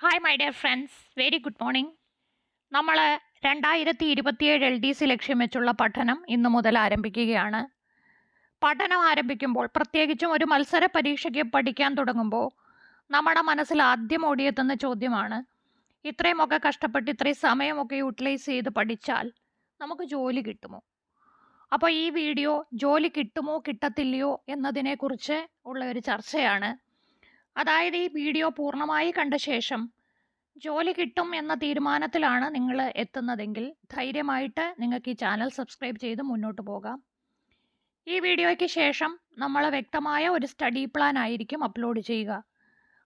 Hi my dear friends, very good morning. നമ്മൾ 2027 LDC ലക്ഷ്യം വെച്ചുള്ള പഠനം ഇന്നു മുതൽ ആരംഭിക്കുകയാണ്. പഠനം ആരംഭിക്കുമ്പോൾ, പ്രത്യേകിച്ചും ഒരു മത്സര പരീക്ഷയ്ക്ക് പഠിക്കാൻ തുടങ്ങുമ്പോൾ, നമ്മുടെ മനസ്സിൽ ആദ്യം ഓടിയെത്തുന്ന ചോദ്യമാണ്, ഇത്രയുമൊക്കെ കഷ്ടപ്പെട്ട് ഇത്രയും സമയമൊക്കെ യൂട്ടിലൈസ് ചെയ്ത് പഠിച്ചാൽ നമുക്ക് ജോലി കിട്ടുമോ? അപ്പോൾ ഈ വീഡിയോ ജോലി കിട്ടുമോ കിട്ടത്തില്ലയോ എന്നതിനെക്കുറിച്ച് ഉള്ള ഒരു ചർച്ചയാണ്. അതായത് ഈ വീഡിയോ പൂർണ്ണമായി കണ്ട ശേഷം ജോലി കിട്ടും എന്ന തീരുമാനത്തിലാണ് നിങ്ങൾ എത്തുന്നതെങ്കിൽ ധൈര്യമായിട്ട് നിങ്ങൾക്ക് ഈ ചാനൽ സബ്സ്ക്രൈബ് ചെയ്ത് മുന്നോട്ട് പോകാം. ഈ വീഡിയോയ്ക്ക് ശേഷം നമ്മൾ വ്യക്തമായ ഒരു സ്റ്റഡി പ്ലാൻ ആയിരിക്കും അപ്ലോഡ് ചെയ്യുക.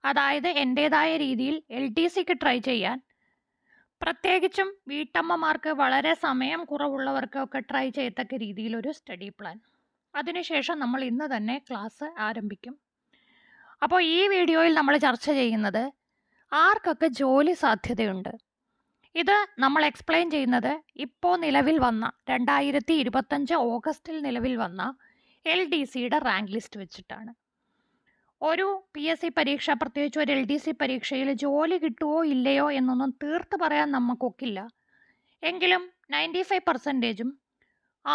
അതായത് എൻ്റേതായ രീതിയിൽ LDCക്ക് ട്രൈ ചെയ്യാൻ, പ്രത്യേകിച്ചും വീട്ടമ്മമാർക്ക് വളരെ സമയം കുറവുള്ളവർക്കൊക്കെ ട്രൈ ചെയ്യത്തക്ക രീതിയിലൊരു സ്റ്റഡി പ്ലാൻ. അതിനുശേഷം നമ്മൾ ഇന്ന് തന്നെ ക്ലാസ് ആരംഭിക്കും. അപ്പോൾ ഈ വീഡിയോയിൽ നമ്മൾ ചർച്ച ചെയ്യുന്നത് ആർക്കൊക്കെ ജോലി സാധ്യതയുണ്ട്. ഇത് നമ്മൾ എക്സ്പ്ലെയിൻ ചെയ്യുന്നത് ഇപ്പോൾ നിലവിൽ വന്ന 2025 ഓഗസ്റ്റിൽ നിലവിൽ വന്ന LDCയുടെ റാങ്ക് ലിസ്റ്റ് വെച്ചിട്ടാണ്. ഒരു PSC പരീക്ഷ, പ്രത്യേകിച്ച് ഒരു LDC പരീക്ഷയിൽ ജോലി കിട്ടുമോ ഇല്ലയോ എന്നൊന്നും തീർത്ത് പറയാൻ നമുക്കൊക്കില്ല. എങ്കിലും 95%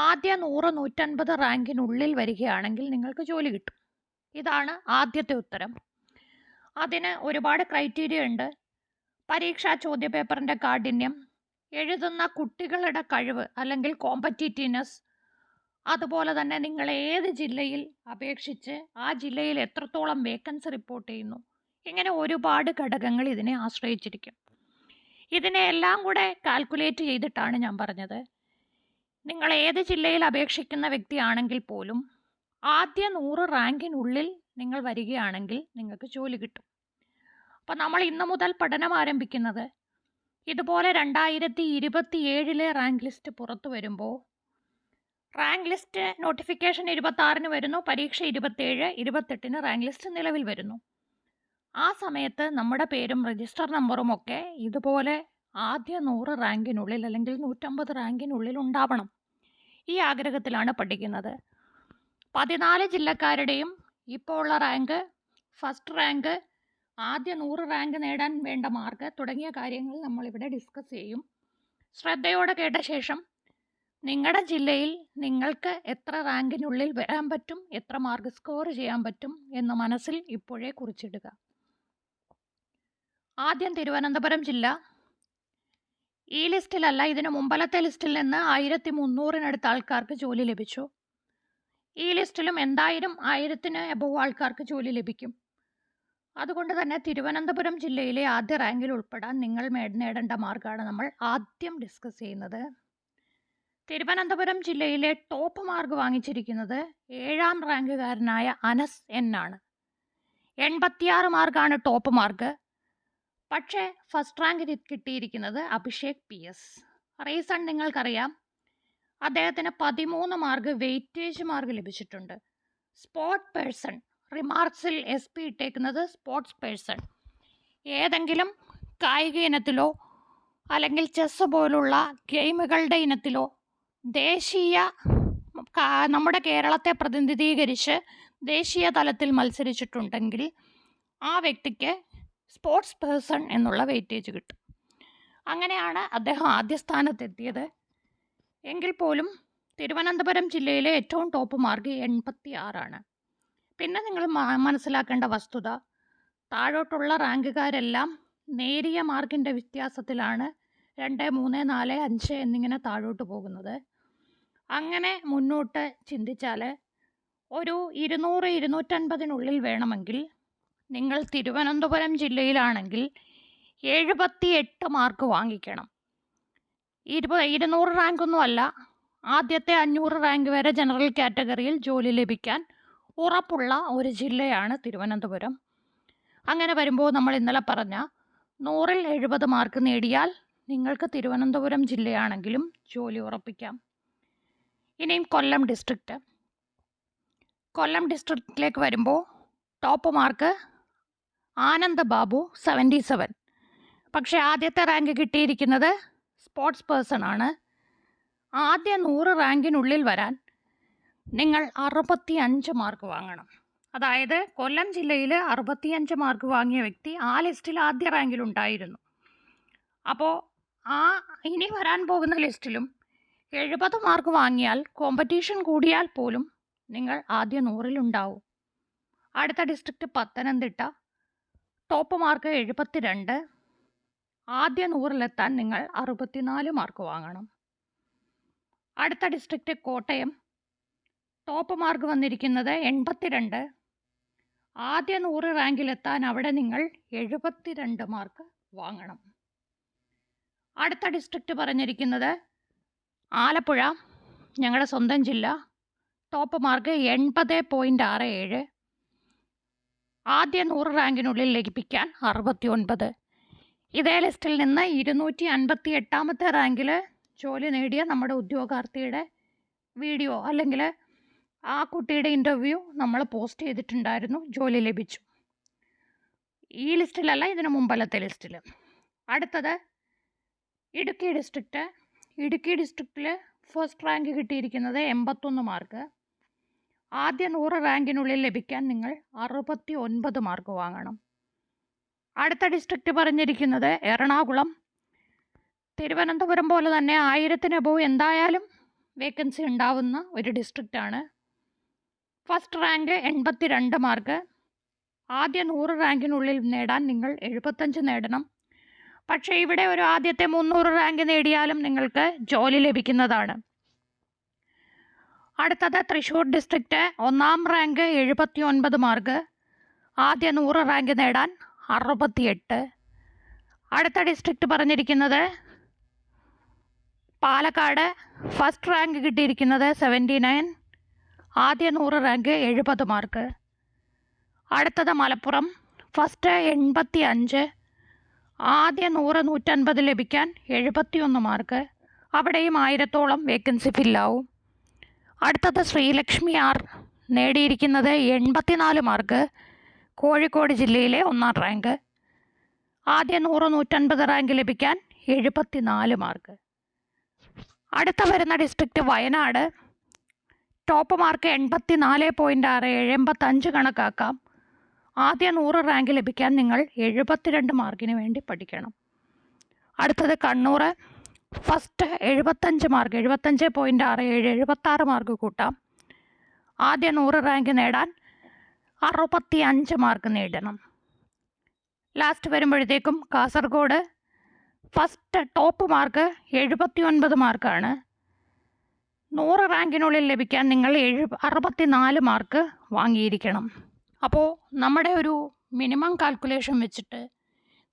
ആദ്യ 100-150 റാങ്കിനുള്ളിൽ വരികയാണെങ്കിൽ നിങ്ങൾക്ക് ജോലി കിട്ടും. ഇതാണ് ആദ്യത്തെ ഉത്തരം. അതിന് ഒരുപാട് ക്രൈറ്റീരിയ ഉണ്ട്. പരീക്ഷാ ചോദ്യപേപ്പറിൻ്റെ കാഠിന്യം, എഴുതുന്ന കുട്ടികളുടെ കഴിവ് അല്ലെങ്കിൽ കോമ്പറ്റീറ്റീവ്നെസ്, അതുപോലെ തന്നെ നിങ്ങൾ ഏത് ജില്ലയിൽ അപേക്ഷിച്ച് ആ ജില്ലയിൽ എത്രത്തോളം വേക്കൻസി റിപ്പോർട്ട് ചെയ്യുന്നു, ഇങ്ങനെ ഒരുപാട് ഘടകങ്ങൾ ഇതിനെ ആശ്രയിച്ചിരിക്കും. ഇതിനെ എല്ലാം കൂടെ കാൽക്കുലേറ്റ് ചെയ്തിട്ടാണ് ഞാൻ പറഞ്ഞത്, നിങ്ങൾ ഏത് ജില്ലയിൽ അപേക്ഷിക്കുന്ന വ്യക്തിയാണെങ്കിൽ പോലും ആദ്യ 100 റാങ്കിനുള്ളിൽ നിങ്ങൾ വരികയാണെങ്കിൽ നിങ്ങൾക്ക് ജോലി കിട്ടും. അപ്പോൾ നമ്മൾ ഇന്ന് മുതൽ പഠനം ആരംഭിക്കുന്നത് ഇതുപോലെ 2027 റാങ്ക് ലിസ്റ്റ് പുറത്തു വരുമ്പോൾ, റാങ്ക് ലിസ്റ്റ് നോട്ടിഫിക്കേഷൻ 26-ന് വരുന്നു, പരീക്ഷ 27-28-ന് റാങ്ക് ലിസ്റ്റ് നിലവിൽ വരുന്നു. ആ സമയത്ത് നമ്മുടെ പേരും രജിസ്റ്റർ നമ്പറും ഒക്കെ ഇതുപോലെ ആദ്യ 100 റാങ്കിനുള്ളിൽ അല്ലെങ്കിൽ 150 റാങ്കിനുള്ളിൽ ഉണ്ടാവണം. ഈ ആഗ്രഹത്തിലാണ് പഠിക്കുന്നത്. 14 ജില്ലക്കാരുടെയും ഇപ്പോൾ ഉള്ള റാങ്ക്, ഫസ്റ്റ് റാങ്ക്, ആദ്യ 100 റാങ്ക് നേടാൻ വേണ്ട മാർക്ക് തുടങ്ങിയ കാര്യങ്ങൾ നമ്മളിവിടെ ഡിസ്കസ് ചെയ്യും. ശ്രദ്ധയോടെ കേട്ട ശേഷം നിങ്ങളുടെ ജില്ലയിൽ നിങ്ങൾക്ക് എത്ര റാങ്കിനുള്ളിൽ വരാൻ പറ്റും, എത്ര മാർക്ക് സ്കോർ ചെയ്യാൻ പറ്റും എന്ന് മനസ്സിൽ ഇപ്പോഴേ കുറിച്ചിടുക. ആദ്യം തിരുവനന്തപുരം ജില്ല. ഈ ലിസ്റ്റിലല്ല, ഇതിനു മുമ്പലത്തെ ലിസ്റ്റിൽ നിന്ന് 1300-നടുത്ത് ആൾക്കാർക്ക് ജോലി ലഭിച്ചു. ഈ ലിസ്റ്റിലും എന്തായാലും 1000-ന് എബവ് ആൾക്കാർക്ക് ജോലി ലഭിക്കും. അതുകൊണ്ട് തന്നെ തിരുവനന്തപുരം ജില്ലയിലെ ആദ്യ റാങ്കിൽ ഉൾപ്പെടാൻ നിങ്ങൾ നേടേണ്ട മാർക്കാണ് നമ്മൾ ആദ്യം ഡിസ്കസ് ചെയ്യുന്നത്. തിരുവനന്തപുരം ജില്ലയിലെ ടോപ്പ് മാർക്ക് വാങ്ങിച്ചിരിക്കുന്നത് 7ാം റാങ്കുകാരനായ അനസ് N ആണ്. 86 മാർക്കാണ് ടോപ്പ് മാർക്ക്. പക്ഷേ ഫസ്റ്റ് റാങ്ക് കിട്ടിയിരിക്കുന്നത് അഭിഷേക് PS. റീസൺ നിങ്ങൾക്കറിയാം, അദ്ദേഹത്തിന് 13 മാർക്ക് വെയിറ്റേജ് മാർക്ക് ലഭിച്ചിട്ടുണ്ട്. സ്പോർട്സ് പേഴ്സൺ, റിമാർക്സിൽ SP ഇട്ടേക്കുന്നത് സ്പോർട്സ് പേഴ്സൺ. ഏതെങ്കിലും കായിക ഇനത്തിലോ അല്ലെങ്കിൽ ചെസ് പോലുള്ള ഗെയിമുകളുടെ ഇനത്തിലോ നമ്മുടെ കേരളത്തെ പ്രതിനിധീകരിച്ച് ദേശീയ തലത്തിൽ മത്സരിച്ചിട്ടുണ്ടെങ്കിൽ ആ വ്യക്തിക്ക് സ്പോർട്സ് പേഴ്സൺ എന്നുള്ള വെയിറ്റേജ് കിട്ടും. അങ്ങനെയാണ് അദ്ദേഹം ആദ്യ സ്ഥാനത്തെത്തിയത്. എങ്കിൽ പോലും തിരുവനന്തപുരം ജില്ലയിലെ ഏറ്റവും ടോപ്പ് മാർക്ക് 86 ആണ്. പിന്നെ നിങ്ങൾ മനസ്സിലാക്കേണ്ട വസ്തുത, താഴോട്ടുള്ള റാങ്കുകാരെല്ലാം നേരിയ മാർക്കിൻ്റെ വ്യത്യാസത്തിലാണ് 2, 3, 4, 5 എന്നിങ്ങനെ താഴോട്ട് പോകുന്നത്. അങ്ങനെ മുന്നോട്ട് ചിന്തിച്ചാൽ ഒരു 200-250-നുള്ളിൽ വേണമെങ്കിൽ നിങ്ങൾ തിരുവനന്തപുരം ജില്ലയിലാണെങ്കിൽ 78 മാർക്ക് വാങ്ങിക്കണം. 200 റാങ്കൊന്നും അല്ല, ആദ്യത്തെ 500 റാങ്ക് വരെ ജനറൽ കാറ്റഗറിയിൽ ജോലി ലഭിക്കാൻ ഉറപ്പുള്ള ഒരു ജില്ലയാണ് തിരുവനന്തപുരം. അങ്ങനെ വരുമ്പോൾ നമ്മൾ ഇന്നലെ പറഞ്ഞ 100-ൽ 70 മാർക്ക് നേടിയാൽ നിങ്ങൾക്ക് തിരുവനന്തപുരം ജില്ലയാണെങ്കിലും ജോലി ഉറപ്പിക്കാം. ഇനിയും കൊല്ലം ഡിസ്ട്രിക്റ്റ്. കൊല്ലം ഡിസ്ട്രിക്റ്റിലേക്ക് വരുമ്പോൾ ടോപ്പ് മാർക്ക് ആനന്ദ് ബാബു 77. പക്ഷേ ആദ്യത്തെ റാങ്ക് കിട്ടിയിരിക്കുന്നത് സ്പോർട്സ് പേഴ്സൺ ആണ്. ആദ്യ 100 റാങ്കിനുള്ളിൽ വരാൻ നിങ്ങൾ 65 മാർക്ക് വാങ്ങണം. അതായത് കൊല്ലം ജില്ലയിൽ 65 മാർക്ക് വാങ്ങിയ വ്യക്തി ആ ലിസ്റ്റിൽ ആദ്യ റാങ്കിലുണ്ടായിരുന്നു. അപ്പോൾ ഇനി വരാൻ പോകുന്ന ലിസ്റ്റിലും 70 മാർക്ക് വാങ്ങിയാൽ കോമ്പറ്റീഷൻ കൂടിയാൽ പോലും നിങ്ങൾ ആദ്യ 100-ലുണ്ടാവും. അടുത്ത ഡിസ്ട്രിക്റ്റ് പത്തനംതിട്ട. Top mark 72. ആദ്യ 100-ലെത്താൻ നിങ്ങൾ 64 മാർക്ക് വാങ്ങണം. അടുത്ത ഡിസ്ട്രിക്റ്റ് കോട്ടയം. ടോപ്പ് മാർക്ക് വന്നിരിക്കുന്നത് 82. ആദ്യ 100 റാങ്കിലെത്താൻ അവിടെ നിങ്ങൾ 72 മാർക്ക് വാങ്ങണം. അടുത്ത ഡിസ്ട്രിക്റ്റ് പറഞ്ഞിരിക്കുന്നത് ആലപ്പുഴ, ഞങ്ങളുടെ സ്വന്തം ജില്ല. Top mark 80.67. ആദ്യ 100 റാങ്കിനുള്ളിൽ ലഭിക്കാൻ 69. ഇതേ ലിസ്റ്റിൽ നിന്ന് 258-ാമത്തെ റാങ്കിൽ ജോലി നേടിയ നമ്മുടെ ഉദ്യോഗാർത്ഥിയുടെ വീഡിയോ അല്ലെങ്കിൽ ആ കുട്ടിയുടെ ഇൻ്റർവ്യൂ നമ്മൾ പോസ്റ്റ് ചെയ്തിട്ടുണ്ടായിരുന്നു. ജോലി ലഭിച്ചു. ഈ ലിസ്റ്റിലല്ല, ഇതിനു മുമ്പലത്തെ ലിസ്റ്റിൽ. അടുത്തത് ഇടുക്കി ഡിസ്ട്രിക്റ്റ്. ഇടുക്കി ഡിസ്ട്രിക്റ്റിൽ ഫസ്റ്റ് റാങ്ക് കിട്ടിയിരിക്കുന്നത് 81 മാർക്ക്. ആദ്യ 100 റാങ്കിനുള്ളിൽ ലഭിക്കാൻ നിങ്ങൾ 69 മാർക്ക് വാങ്ങണം. അടുത്ത ഡിസ്ട്രിക്റ്റ് പറഞ്ഞിരിക്കുന്നത് എറണാകുളം. തിരുവനന്തപുരം പോലെ തന്നെ 1000-ന് അബോവ് എന്തായാലും വേക്കൻസി ഉണ്ടാവുന്ന ഒരു ഡിസ്ട്രിക്റ്റാണ്. First rank 82 mark. ആദ്യ 100 റാങ്കിനുള്ളിൽ നേടാൻ നിങ്ങൾ 75 നേടണം. പക്ഷേ ഇവിടെ ഒരു ആദ്യത്തെ 300 റാങ്ക് നേടിയാലും നിങ്ങൾക്ക് ജോലി ലഭിക്കുന്നതാണ്. അടുത്തത് തൃശ്ശൂർ ഡിസ്ട്രിക്റ്റ്. 1-ാം rank 79 mark. ആദ്യ 100 റാങ്ക് നേടാൻ 68. അടുത്ത ഡിസ്ട്രിക്റ്റ് പറഞ്ഞിരിക്കുന്നത് പാലക്കാട്. ഫസ്റ്റ് റാങ്ക് കിട്ടിയിരിക്കുന്നത് 79. ആദ്യ 100 റാങ്ക് 70 മാർക്ക്. അടുത്തത് മലപ്പുറം. ഫസ്റ്റ് 85. ആദ്യ 100-150 ലഭിക്കാൻ 71 മാർക്ക്. അവിടെയും 1000-ഓളം വേക്കൻസി ഫില്ലാവും. അടുത്തത് ശ്രീലക്ഷ്മി ആർ. നേടിയിരിക്കുന്നത് 84 മാർക്ക്. കോഴിക്കോട് ജില്ലയിലെ 1-ാം റാങ്ക്. ആദ്യ 100-150 റാങ്ക് ലഭിക്കാൻ 74 മാർക്ക്. അടുത്ത വരുന്ന ഡിസ്ട്രിക്റ്റ് വയനാട്. Top mark 84.67. 85 കണക്കാക്കാം. ആദ്യ 100 റാങ്ക് ലഭിക്കാൻ നിങ്ങൾ 72 മാർക്കിന് വേണ്ടി പഠിക്കണം. അടുത്തത് കണ്ണൂർ. First 75 mark. 75.67. 76 മാർക്ക് കൂട്ടാം. ആദ്യ 100 റാങ്ക് നേടാൻ 65 മാർക്ക് നേടണം. ലാസ്റ്റ് വരുമ്പോഴത്തേക്കും കാസർഗോഡ്. ഫസ്റ്റ് ടോപ്പ് മാർക്ക് 79 മാർക്കാണ്. 100 റാങ്കിനുള്ളിൽ ലഭിക്കാൻ നിങ്ങൾ 64 മാർക്ക് വാങ്ങിയിരിക്കണം. അപ്പോൾ നമ്മുടെ ഒരു മിനിമം കാൽക്കുലേഷൻ വെച്ചിട്ട്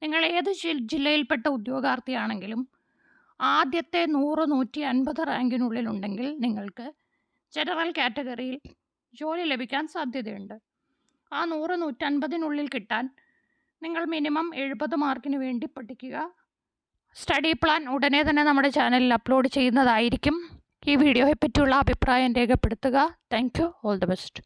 നിങ്ങൾ ഏത് ജില്ലയിൽപ്പെട്ട ഉദ്യോഗാർത്ഥിയാണെങ്കിലും ആദ്യത്തെ 100-150 റാങ്കിനുള്ളിലുണ്ടെങ്കിൽ നിങ്ങൾക്ക് ജനറൽ കാറ്റഗറിയിൽ ജോലി ലഭിക്കാൻ സാധ്യതയുണ്ട്. ആ 100-150-നുള്ളിൽ കിട്ടാൻ നിങ്ങൾ മിനിമം 70 മാർക്കിന് വേണ്ടി പഠിക്കുക. സ്റ്റഡി പ്ലാൻ ഉടനെ തന്നെ നമ്മുടെ ചാനലിൽ അപ്ലോഡ് ചെയ്യുന്നതായിരിക്കും. ഈ വീഡിയോയെ പറ്റിയുള്ള അഭിപ്രായം രേഖപ്പെടുത്തുക. Thank you. All the best.